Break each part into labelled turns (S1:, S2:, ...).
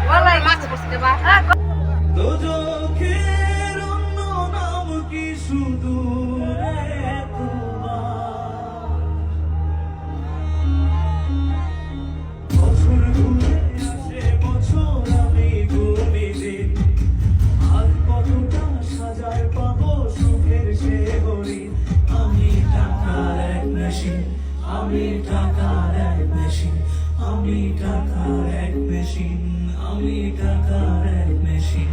S1: ওয়াল্লাহি মাছ পড়ছে বা
S2: দোজখের অন্য নাম কি শুধু রে তোমার বছর ঘুরে আসে বছর আমি গুনি দিন আর কতটা সাজায় পাবো সুখের সে হরিণ আমি টাকার এক মেশিন আমি টাকার এক মেশিন আমি টাকার এক মেশিন আমি টাকার এক মেশিন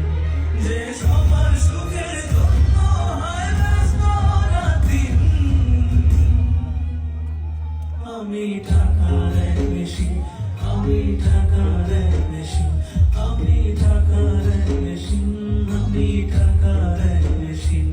S2: যে সবার সুখের জন্য হয় ব্যস্ত রাতদিন আমি টাকার এক মেশিন আমি টাকার এক মেশিন আমি টাকার এক মেশিন আমি টাকার এক মেশিন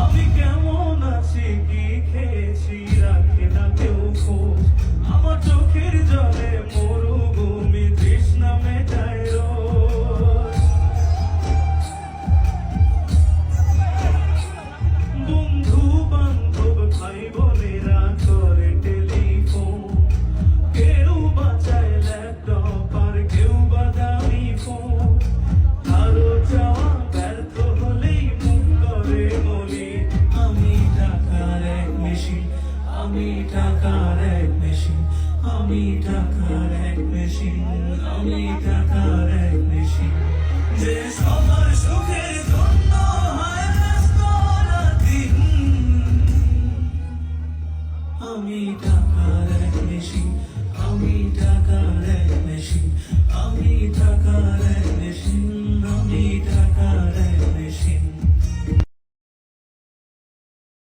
S2: আমি কেমন আছি কি খেয়েছি রাখে না কেউ খোঁজ আমার চোখের জলে মরুভূমি তৃষ্ণা মেটায় রোজ বন্ধু বান্ধব ভাই বোনেরা করে টেলিফোন কেউ বাঁচায় ল্যাপটপ আর কেউ বা দামি ফোন কারো চাওয়া ব্যর্থ হলেই মুখ করে বলি আমি টাকার এক মেশিন আমি টাকার এক মেশিন আমি টাকার এক মেশিন আমি টাকার এক মেশিন যে